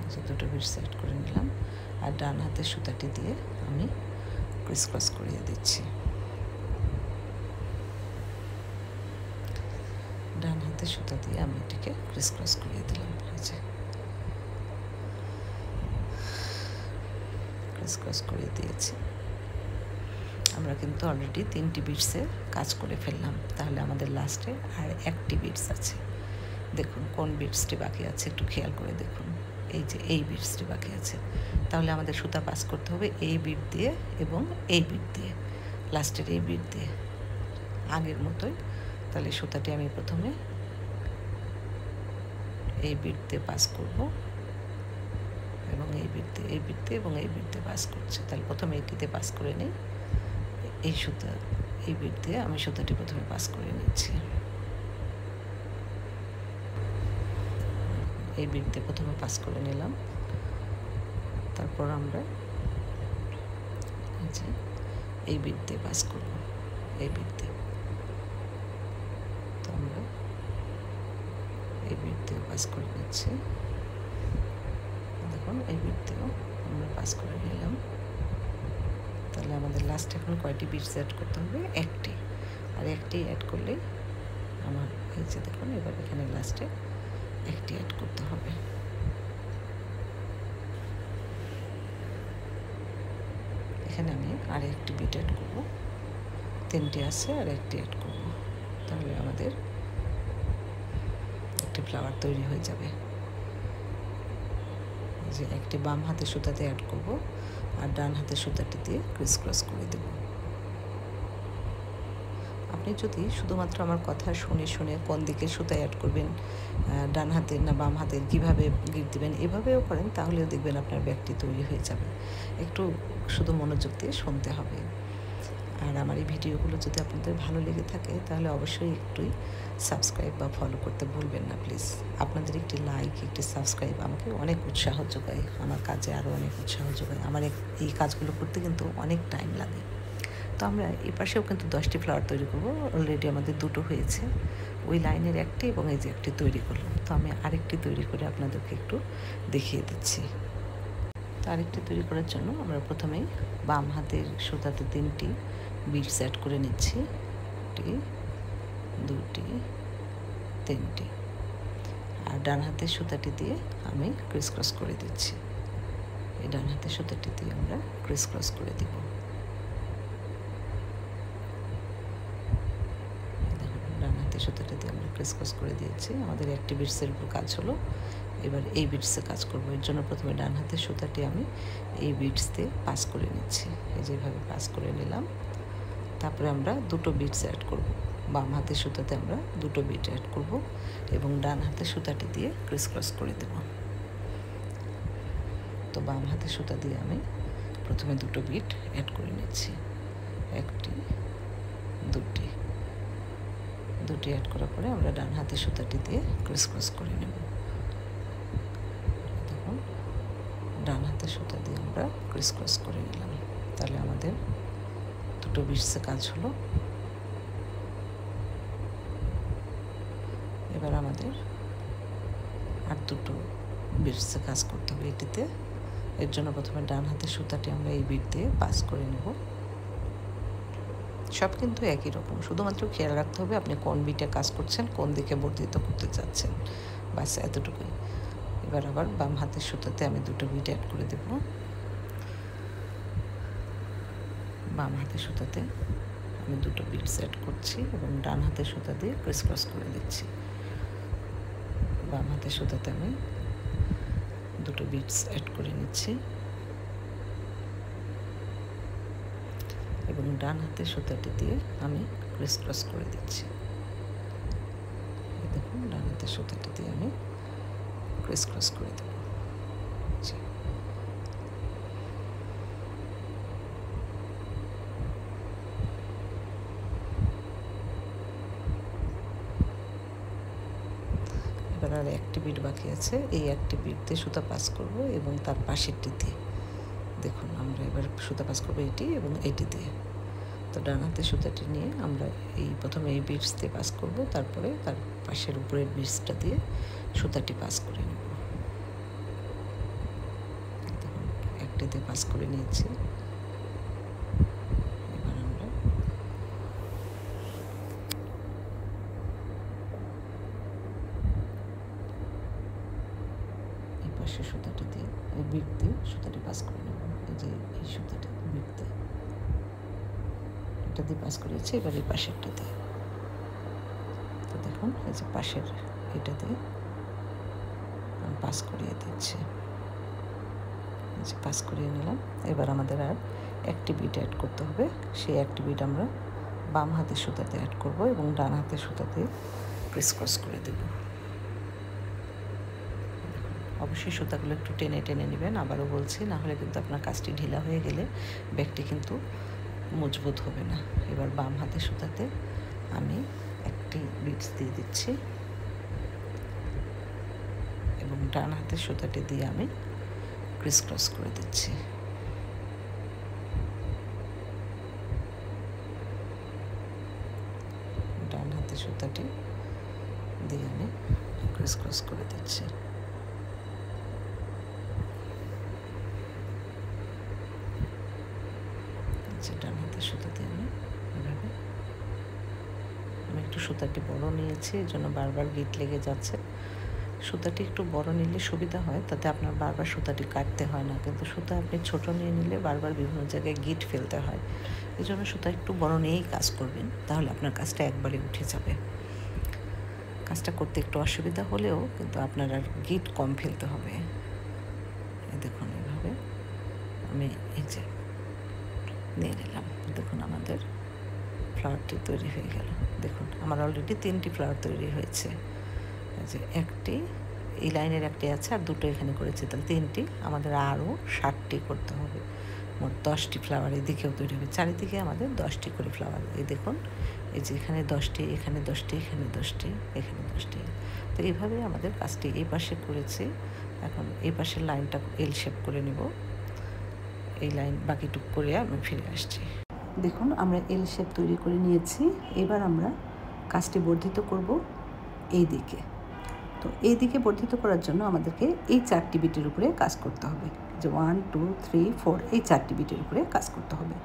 এই যে 2টো বিটস অ্যাড করে নিলাম, আর ডান হাতে সুতাটি দিয়ে আমি ক্রিস ক্রস করিয়ে দিচ্ছি। ডান হাতে সুতা দিয়ে আমি এটিকে ক্রিস ক্রস করিয়ে দিলাম। এই যে ক্রিস ক্রস করিয়ে দিয়েছি। আমরা কিন্তু অলরেডি 3টি বিটসে কাজ করে ফেললাম, তাহলে আমাদের লাস্টে আর 1টি বিটস আছে। দেখুন কোন বিটসটি বাকি আছে একটু খেয়াল করে দেখুন, এই যে এই বিটসটি বাকি আছে, তাহলে আমাদের সুতা পাস করতে হবে এই বিট দিয়ে এবং এই বিট দিয়ে, লাস্টের এই বিট দিয়ে আগের মতোই। তাহলে সুতাটি আমি প্রথমে এই বিট দিয়ে পাস করব এবং এই বিট দিয়ে এবং এই বিট দিয়ে পাস করছে। তাহলে প্রথমে এটিতে পাস করে নিই, এই বিট দিয়ে আমি সুতাটি প্রথমে পাস করে নিচ্ছি। এই বিট দিয়ে প্রথমে পাস করে নিলাম, তারপর আমরা এই বিট দিয়ে পাস করব, এই বিট দিয়ে। তো আমরা এই বিট দিয়ে পাস করে নিচ্ছি। দেখুন এই বিট দিয়েও আমরা পাস করে নিলাম। তাহলে আমাদের লাস্ট এখন কয়টি বিটস অ্যাড করতে হবে? 1টি, আর 1টি অ্যাড করলেই আমার এই যে দেখুন এবার এখানে লাস্টে 1টি অ্যাড করতে হবে। এখানে আমি আর 1টি বিট অ্যাড করব, 3টি আছে আর 1টি অ্যাড করব, তাহলে আমাদের একটি ফ্লাওয়ার তৈরি হয়ে যাবে। যে একটি বাম হাতে সুতাতে অ্যাড করব আর ডান হাতে সুতাটি দিয়ে ক্রিস ক্রস করে দেব। আপনি যদি শুধুমাত্র আমার কথা শুনে শুনে কোন দিকে সুতা অ্যাড করবেন, ডান হাতের না বাম হাতের, কীভাবে গিট দেবেন এভাবেও করেন, তাহলেও দেখবেন আপনার ব্যাগটি তৈরি হয়ে যাবে। একটু শুধু মনোযোগ দিয়ে শুনতে হবে। আর আমার এই ভিডিওগুলো যদি আপনাদের ভালো লেগে থাকে তাহলে অবশ্যই একটুই সাবস্ক্রাইব বা ফলো করতে ভুলবেন না প্লিজ। আপনাদের একটি লাইক, একটি সাবস্ক্রাইব আমাকে অনেক উৎসাহ যোগায়, আমার কাজে আরও অনেক উৎসাহ যোগায়। আমার এই কাজগুলো করতে কিন্তু অনেক টাইম লাগে। তো আমরা এই পাশেও কিন্তু 10টি ফ্লাওয়ার তৈরি করবো। অলরেডি আমাদের দুটো হয়েছে, ওই লাইনের একটি এবং এই যে একটি তৈরি করলাম। তো আমি আরেকটি তৈরি করে আপনাদেরকে একটু দেখিয়ে দিচ্ছি। তো আরেকটি তৈরি করার জন্য আমরা প্রথমেই বাম হাতের সুতাতে 3টি বিটস অ্যাড করে নিচ্ছি। 1, 2, 3। আর ডান হাতের সুতাটি দিয়ে আমি ক্রিস ক্রস করে দিচ্ছি। এই ডান হাতের সুতাটি দিয়ে আমরা ক্রিস ক্রস করে দিব। ডান হাতের সুতাটি দিয়ে আমরা ক্রিস ক্রস করে দিয়েছি। আমাদের একটি বিটসের উপর কাজ হলো, এবার এই বিটসে কাজ করবো। এর জন্য প্রথমে ডান হাতের সুতাটি আমি এই বিটস দিয়ে পাস করে নিচ্ছি। এই যেভাবে পাস করে নিলাম। তারপরে আমরা দুটো বিটস অ্যাড করব। বাম হাতের সুতাতে আমরা দুটো বিট অ্যাড করব এবং ডান হাতের সুতাটি দিয়ে ক্রিস ক্রস করে দেব। তো বাম হাতের সুতা দিয়ে আমি প্রথমে দুটো বিট অ্যাড করে নিচ্ছি। 1, 2 অ্যাড করার পরে আমরা ডান হাতের সুতাটি দিয়ে ক্রিস ক্রস করে নেব। দেখুন, ডান হাতের সুতা দিয়ে আমরা ক্রিস ক্রস করে নিলাম। তাহলে আমাদের দুটো বিটসে কাজ হলো। এবার আমাদের আর দুটো বিটসে কাজ করতে হবে এটিতে। এর জন্য প্রথমে ডান হাতের সুতাটি আমরা এই বিট দিয়ে পাস করে নেব। সব কিন্তু একই রকম, শুধুমাত্র খেয়াল রাখতে হবে আপনি কোন বিটে কাজ করছেন, কোন দিকে বর্ধিত করতে চাচ্ছেন, বাস এতটুকুই। এবার আবার বাম হাতের সুতাতে আমি দুটো বিট অ্যাড করে দেব। বাম হাতের সুতাতে আমি দুটো বিটস অ্যাড করছি এবং ডান হাতের সুতা দিয়ে ক্রিস ক্রস করে দিচ্ছি। বাম হাতের সুতাতে আমি দুটো বিটস অ্যাড করে নিচ্ছি এবং ডান হাতের সুতাটি দিয়ে আমি ক্রিস ক্রস করে দিচ্ছি। দেখুন, ডান হাতের সুতাটি দিয়ে আমি ক্রিস ক্রস করে দেব। এবার আর একটি বিট বাকি আছে, এই একটি বিট দিয়ে সুতা পাস করব এবং তার পাশেরটি দিয়ে দেখুন আমরা এবার সুতা পাস করবো এটি এবং এটি দিয়ে। তো ডান হাতের সুতাটি নিয়ে আমরা এই প্রথমে এই বিটস দিয়ে পাস করব, তারপরে তার পাশের উপরের বিটসটা দিয়ে সুতাটি পাস করে নেব। দেখুন, একটি দিয়ে পাস করে নিয়েছি। এবার আমরা এই পাশের সুতাটি দিয়ে এই বিট দিয়ে সুতাটি পাস করে নেব। এই যে এই সুতাটি বিট দিয়ে এটা দিয়ে পাস করেছি। এবার এই পাশেরটা দিয়ে, তো দেখুন এই যে পাশের এটা দিয়ে আমি পাস করিয়ে দিচ্ছি। এই যে পাস করিয়ে নিলাম। এবার আমাদের আর একটি বিট অ্যাড করতে হবে। সেই একটি বিট আমরা বাম হাতের সুতাতে অ্যাড করব এবং ডান হাতের সুতাতে ক্রিস ক্রস করে দেব। অবশ্যই সুতাগুলো একটু টেনে টেনে নেবেন, আবারও বলছি, না হলে কিন্তু আপনার কাজটি ঢিলা হয়ে গেলে ব্যাগটি কিন্তু মজবুত হবে না। এবার বাম হাতের সুতাতে আমি একটি বিটস দিয়ে দিচ্ছি এবং ডান হাতের সুতাটি দিয়ে আমি ক্রিস ক্রস করে দিচ্ছি। ডান হাতের সুতাটি দিয়ে আমি ক্রিস ক্রস করে দিচ্ছি। ডান হাতের সুতা দিয়ে আমি এভাবে, আমি একটু সুতাটি বড় নিয়েছি, এই জন্য বারবার গিট লেগে যাচ্ছে। সুতাটি একটু বড় নিলে সুবিধা হয়, তাতে আপনার বারবার সুতাটি কাটতে হয় না। কিন্তু সুতা আপনি ছোট নিয়ে নিলে বারবার বিভিন্ন জায়গায় গিট ফেলতে হয়। এই জন্য সুতা একটু বড় নিয়েই কাজ করবেন, তাহলে আপনার কাজটা একবারে উঠে যাবে। কাজটা করতে একটু অসুবিধা হলেও কিন্তু আপনার আর গিট কম ফেলতে হবে। এই দেখুন, এইভাবে আমি এই যে নিয়ে নিলাম। দেখুন আমাদের ফ্লাওয়ারটি তৈরি হয়ে গেল। দেখুন আমার অলরেডি 3টি ফ্লাওয়ার তৈরি হয়েছে। যে একটি এই লাইনের একটি আছে আর দুটো এখানে করেছি, তাহলে 3টি, আমাদের আরও 60টি করতে হবে। মোট 10টি ফ্লাওয়ার এদিকেও তৈরি হবে। চারিদিকে আমাদের 10টি করে ফ্লাওয়ার। এই দেখুন, এই যে এখানে 10টি, এখানে 10টি, এখানে 10টি, এখানে 10টি। তো এইভাবে আমাদের কাজটি এই পাশে করেছি। এখন এই পাশের লাইনটা এল শেপ করে নেব। এই লাইন বাকিটুকু করে আমি ফিরে আসছি। দেখুন, আমরা এল শেপ তৈরি করে নিয়েছি। এবার আমরা কাজটি বর্ধিত করব এই দিকে। তো এই দিকে বর্ধিত করার জন্য আমাদেরকে এই 4টি বিটের উপরে কাজ করতে হবে। যে 1 2 3 4 এই 4টি বিটের উপরে কাজ করতে হবে।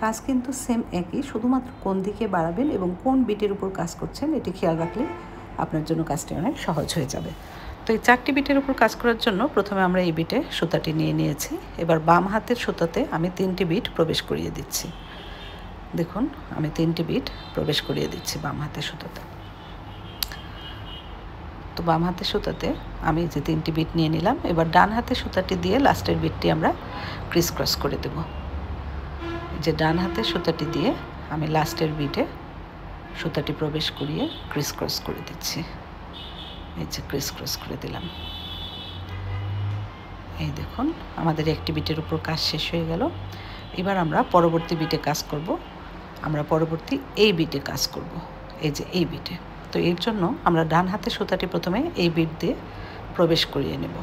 কাজ কিন্তু সেম একই, শুধুমাত্র কোন দিকে বাড়াবেন এবং কোন বিটের উপর কাজ করছেন এটি খেয়াল রাখলে আপনার জন্য কাজটি অনেক সহজ হয়ে যাবে। তো এই 4টি বিটের উপর কাজ করার জন্য প্রথমে আমরা এই বিটে সুতাটি নিয়ে নিয়েছি। এবার বাম হাতের সুতাতে আমি 3টি বিট প্রবেশ করিয়ে দিচ্ছি। দেখুন, আমি 3টি বিট প্রবেশ করিয়ে দিচ্ছি বাম হাতের সুতাতে। তো বাম হাতের সুতাতে আমি যে 3টি বিট নিয়ে নিলাম। এবার ডান হাতের সুতাটি দিয়ে লাস্টের বিটটি আমরা ক্রিস ক্রস করে দেব। যে ডান হাতের সুতাটি দিয়ে আমি লাস্টের বিটে সুতাটি প্রবেশ করিয়ে ক্রিস ক্রস করে দিচ্ছি। এই যে ক্রিস ক্রস করে দিলাম। এই দেখুন, আমাদের একটি বিটের উপর কাজ শেষ হয়ে গেল। এবার আমরা পরবর্তী বিটে কাজ করব। আমরা পরবর্তী এই বিটে কাজ করব, এই যে এই বিটে। তো এর জন্য আমরা ডান হাতের সুতাটি প্রথমে এই বিট দিয়ে প্রবেশ করিয়ে নেব।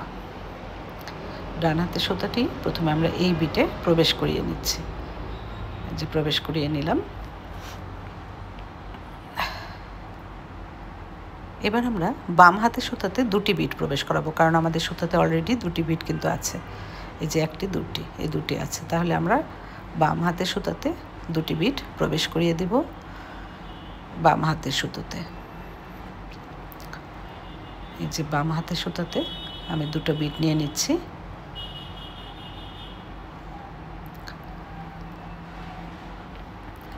ডান হাতের সুতাটি প্রথমে আমরা এই বিটে প্রবেশ করিয়ে নিচ্ছি। যে প্রবেশ করিয়ে নিলাম। এবার আমরা বাম হাতের সুতাতে 2টি বিট প্রবেশ করাবো, কারণ আমাদের সুতাতে অলরেডি 2টি বিট কিন্তু আছে। এই যে 1টি 2টি, এই 2টি আছে। তাহলে আমরা বাম হাতের সুতাতে 2টি বিট প্রবেশ করিয়ে দেব বাম হাতের সুতোতে। এই যে বাম হাতের সুতাতে আমি 2টো বিট নিয়ে নিচ্ছি।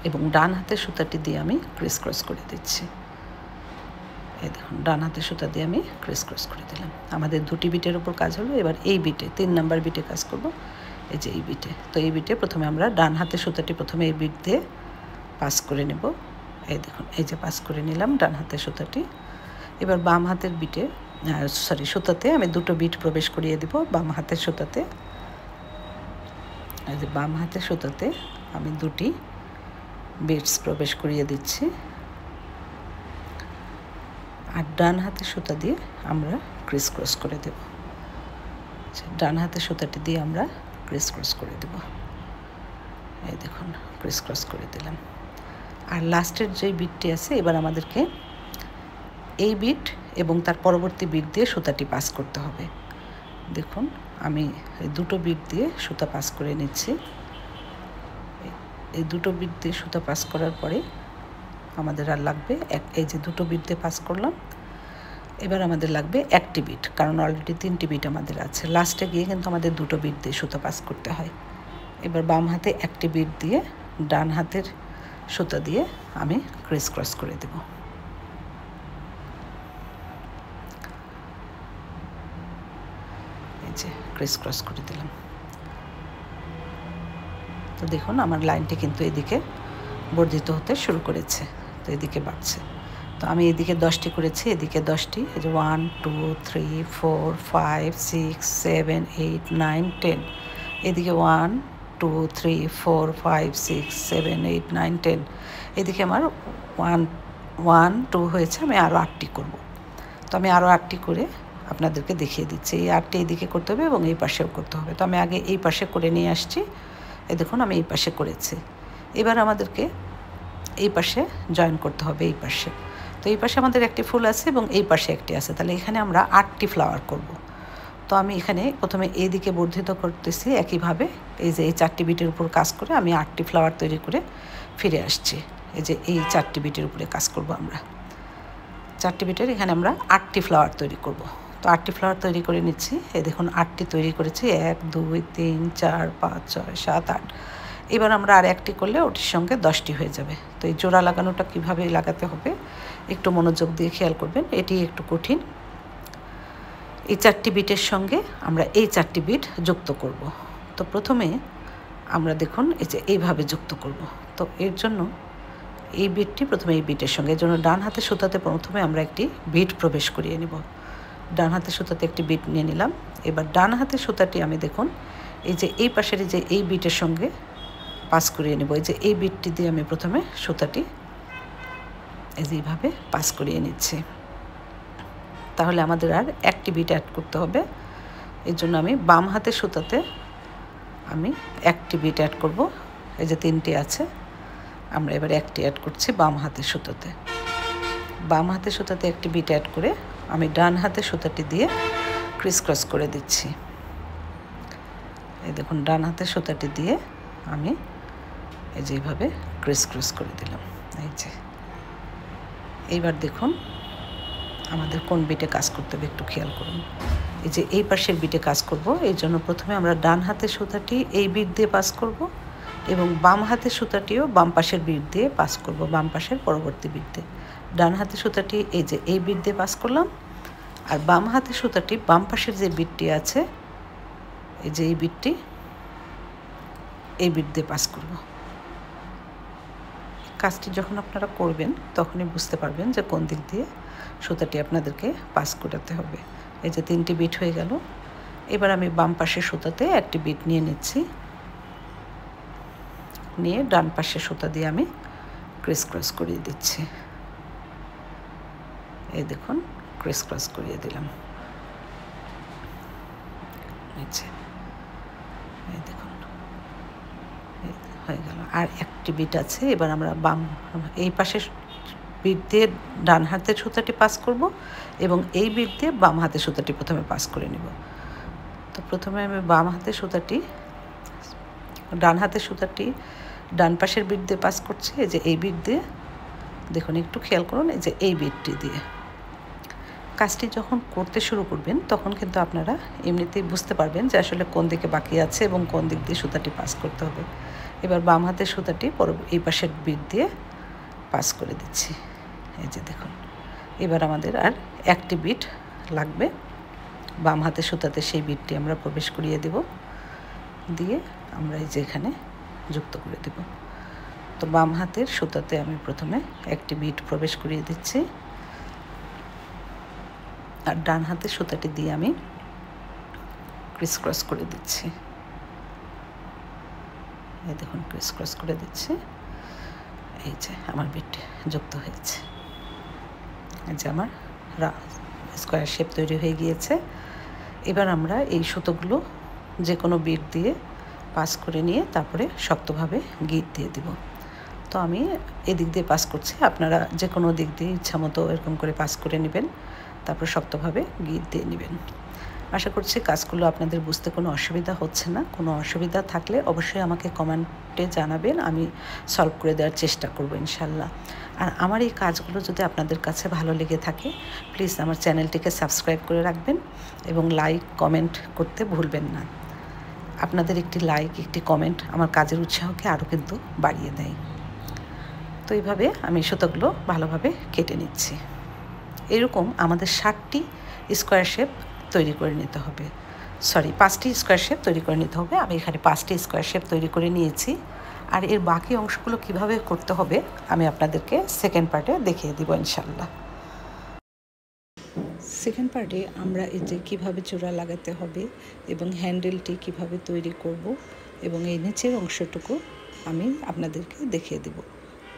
এবং ডান হাতের সুতাটি দিয়ে আমি ক্রিস ক্রস করে দিচ্ছি। এই দেখুন, ডান হাতের সুতা দিয়ে আমি ক্রিস ক্রস করে দিলাম। আমাদের 2টি বিটের উপর কাজ হলো। এবার এই বিটে 3 নাম্বার বিটে কাজ করব। এই যে এই বিটে। তো এই বিটে প্রথমে আমরা ডান হাতের সুতাটি প্রথমে এই বিট দিয়ে পাস করে নেব। এই দেখুন, এই যে পাস করে নিলাম ডান হাতের সুতাটি। এবার বাম হাতের বিটে সুতাতে আমি 2টো বিট প্রবেশ করিয়ে দেব বাম হাতের সুতাতে। এই যে বাম হাতের সুতাতে আমি 2টি বিটস প্রবেশ করিয়ে দিচ্ছি। আর ডান হাতের সুতা দিয়ে আমরা ক্রিস ক্রস করে দেব। ডান হাতের সুতাটি দিয়ে আমরা ক্রিস ক্রস করে দেব। এই দেখুন, ক্রিস ক্রস করে দিলাম। আর লাস্টের যে বিটটি আছে, এবার আমাদেরকে এই বিট এবং তার পরবর্তী বিট দিয়ে সুতাটি পাস করতে হবে। দেখুন, আমি এই 2টো বিট দিয়ে সুতা পাস করে নিচ্ছি। এই 2টো বিট দিয়ে সুতা পাস করার পরে আমাদের আর লাগবে এই যে 2টো বিট দিয়ে পাস করলাম। এবার আমাদের লাগবে 1টি বিট, কারণ অলরেডি 3টি বিট আমাদের আছে। লাস্টে গিয়ে কিন্তু আমাদের 2টো বিট দিয়ে সুতা পাস করতে হয়। এবার বাম হাতে 1টি বিট দিয়ে ডান হাতের সুতা দিয়ে আমি ক্রিস ক্রস করে দেব। এই যে ক্রিস ক্রস করে দিলাম। তো দেখুন, আমার লাইনটি কিন্তু এদিকে বর্ধিত হতে শুরু করেছে। তো এদিকে বাড়ছে। তো আমি এদিকে 10টি করেছি, এদিকে 10টি। এই যে 1 2 3 4 5 6 7 8 9 10। এদিকে 1 2 3 4 5 6 7 8 9 10। এদিকে আমার 1 1 2 হয়েছে। আমি আরও 8টি করব। তো আমি আরও 8টি করে আপনাদেরকে দেখিয়ে দিচ্ছি। এই 8টি এদিকে করতে হবে এবং এই পাশেও করতে হবে। তো আমি আগে এই পাশে করে নিয়ে আসছি। এই দেখুন, আমি এই পাশে করেছি। এবার আমাদেরকে এই পাশে জয়েন করতে হবে, এই পাশে। তো এই পাশে আমাদের একটি ফুল আছে এবং এই পাশে একটি আছে। তাহলে এখানে আমরা 8টি ফ্লাওয়ার করব। তো আমি এখানে প্রথমে এইদিকে বর্ধিত করতেছি। একইভাবে এই যে এই 4টি বিটের উপর কাজ করে আমি 8টি ফ্লাওয়ার তৈরি করে ফিরে আসছি। এই যে এই 4টি বিটের উপরে কাজ করব আমরা। 4টি বিটের এখানে আমরা 8টি ফ্লাওয়ার তৈরি করব। তো 8টি ফ্লাওয়ার তৈরি করে নিচ্ছি। এই দেখুন, 8টি তৈরি করেছি। 1 2 3 4 5 6 7 8। এবার আমরা আর একটি করলে ওটির সঙ্গে 10টি হয়ে যাবে। তো এই জোড়া লাগানোটা কীভাবে লাগাতে হবে একটু মনোযোগ দিয়ে খেয়াল করবেন। এটি একটু কঠিন। এই 4টি বিটের সঙ্গে আমরা এই 4টি বিট যুক্ত করব। তো প্রথমে আমরা দেখুন এই যে এইভাবে যুক্ত করব। তো এর জন্য এই বিটটি প্রথমে এই বিটের সঙ্গে, এর জন্য ডান হাতের সুতাতে প্রথমে আমরা একটি বিট প্রবেশ করিয়ে নেব। ডান হাতের সুতাতে একটি বিট নিয়ে নিলাম। এবার ডান হাতের সুতাটি আমি দেখুন এই যে এই পাশের যে এই বিটের সঙ্গে পাস করিয়ে নেব। এই যে এই বিটটি দিয়ে আমি প্রথমে সুতাটি এই যে এইভাবে পাস করিয়ে নিচ্ছি। তাহলে আমাদের আর একটি বিট অ্যাড করতে হবে। এর জন্য আমি বাম হাতের সুতাতে আমি একটি বিট অ্যাড করব। এই যে 3টি আছে, আমরা এবার একটি অ্যাড করছি বাম হাতের সুতাতে। বাম হাতের সুতাতে একটি বিট অ্যাড করে আমি ডান হাতের সুতাটি দিয়ে ক্রিস ক্রস করে দিচ্ছি। এই দেখুন ডান হাতের সুতাটি দিয়ে আমি এই যে এইভাবে ক্রিস ক্রস করে দিলাম। এই যে এইবার দেখুন আমাদের কোন বিটে কাজ করতে হবে একটু খেয়াল করুন। এই যে এই পাশের বিটে কাজ করব, এই জন্য প্রথমে আমরা ডান হাতের সুতাটি এই বিট দিয়ে পাস করব এবং বাম হাতের সুতাটিও বাম পাশের বিট দিয়ে পাস করব, বাম পাশের পরবর্তী বিট দিয়ে। ডান হাতের সুতাটি এই যে এই বিট দিয়ে পাস করলাম, আর বাম হাতের সুতাটি বাম পাশের যে বিটটি আছে এই যে এই বিটটি এই বিট দিয়ে পাস করব। কাজটি যখন আপনারা করবেন তখনই বুঝতে পারবেন যে কোন দিক দিয়ে সুতাটি আপনাদেরকে পাস করাতে হবে। এই যে 3টি বিট হয়ে গেল। এবার আমি বাম পাশের সুতাতে একটি বিট নিয়ে নিচ্ছি, নিয়ে ডান পাশের সুতা দিয়ে আমি ক্রিস ক্রস করিয়ে দিচ্ছি। এই দেখুন ক্রিস ক্রস করিয়ে দিলাম। এই দেখুন হয়ে গেল। আর একটি বিট আছে, এবার আমরা বাম এই পাশের বিট দিয়ে ডান হাতের সুতাটি পাস করব এবং এই বিট দিয়ে বাম হাতের সুতাটি প্রথমে পাস করে নেব। তো প্রথমে আমি বাম হাতের সুতাটি ডান হাতের সুতাটি ডান পাশের বিট দিয়ে পাস করছি। এই যে এই বিট দিয়ে দেখুন একটু খেয়াল করুন, এই যে এই বিটটি দিয়ে। কাজটি যখন করতে শুরু করবেন তখন কিন্তু আপনারা এমনিতেই বুঝতে পারবেন যে আসলে কোন দিকে বাকি আছে এবং কোন দিক দিয়ে সুতাটি পাস করতে হবে। এবার বাম হাতের সুতাটি এই পাশের বিট দিয়ে পাস করে দিচ্ছি। এই যে দেখুন এবার আমাদের আর একটি বিট লাগবে। বাম হাতের সুতাতে সেই বিটটি আমরা প্রবেশ করিয়ে দেব, দিয়ে আমরা এই যে এখানে যুক্ত করে দেব। তো বাম হাতের সুতাতে আমি প্রথমে একটি বিট প্রবেশ করিয়ে দিচ্ছি, আর ডান হাতের সুতাটি দিয়ে আমি ক্রিস ক্রস করে দিচ্ছি। এই দেখুন ক্রিস ক্রস করে দিচ্ছি। এই যে আমার বিট যুক্ত হয়েছে। এই যে আমার স্কোয়ার শেপ তৈরি হয়ে গিয়েছে। এবার আমরা এই সুতোগুলো যে কোনো বিট দিয়ে পাস করে নিয়ে তারপরে শক্তভাবে গিট দিয়ে দিব। তো আমি এদিক দিয়ে পাস করছি, আপনারা যে কোনো দিক দিয়ে ইচ্ছা মতো এরকম করে পাস করে নেবেন, তারপর শক্তভাবে গিট দিয়ে নেবেন। আশা করছি কাজগুলো আপনাদের বুঝতে কোনো অসুবিধা হচ্ছে না। কোনো অসুবিধা থাকলে অবশ্যই আমাকে কমেন্টে জানাবেন, আমি সলভ করে দেওয়ার চেষ্টা করব ইনশাল্লাহ। আর আমার এই কাজগুলো যদি আপনাদের কাছে ভালো লেগে থাকে প্লিজ আমার চ্যানেলটিকে সাবস্ক্রাইব করে রাখবেন এবং লাইক কমেন্ট করতে ভুলবেন না। আপনাদের একটি লাইক একটি কমেন্ট আমার কাজের উৎসাহকে আরও কিন্তু বাড়িয়ে দেয়। তো এইভাবে আমি সুতোগুলো ভালোভাবে কেটে নিচ্ছি। এরকম আমাদের 60টি স্কোয়ার শেপ তৈরি করে নিতে হবে, 5টি স্কোয়ার শেপ তৈরি করে নিতে হবে। আমি এখানে 5টি স্কোয়ার শেপ তৈরি করে নিয়েছি। আর এর বাকি অংশগুলো কিভাবে করতে হবে আমি আপনাদেরকে সেকেন্ড পার্টে দেখিয়ে দিব ইনশাল্লাহ। সেকেন্ড পার্টে আমরা এই যে কীভাবে জোড়া লাগাতে হবে এবং হ্যান্ডেলটি কিভাবে তৈরি করব এবং এই নিচের অংশটুকু আমি আপনাদেরকে দেখিয়ে দেব।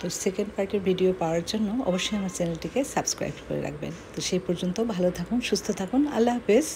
তো সেকেন্ড পার্টের ভিডিও পাওয়ার জন্য অবশ্যই আমার চ্যানেলটিকে সাবস্ক্রাইব করে রাখবেন। তো সেই পর্যন্ত ভালো থাকুন, সুস্থ থাকুন, আল্লাহ হাফেজ।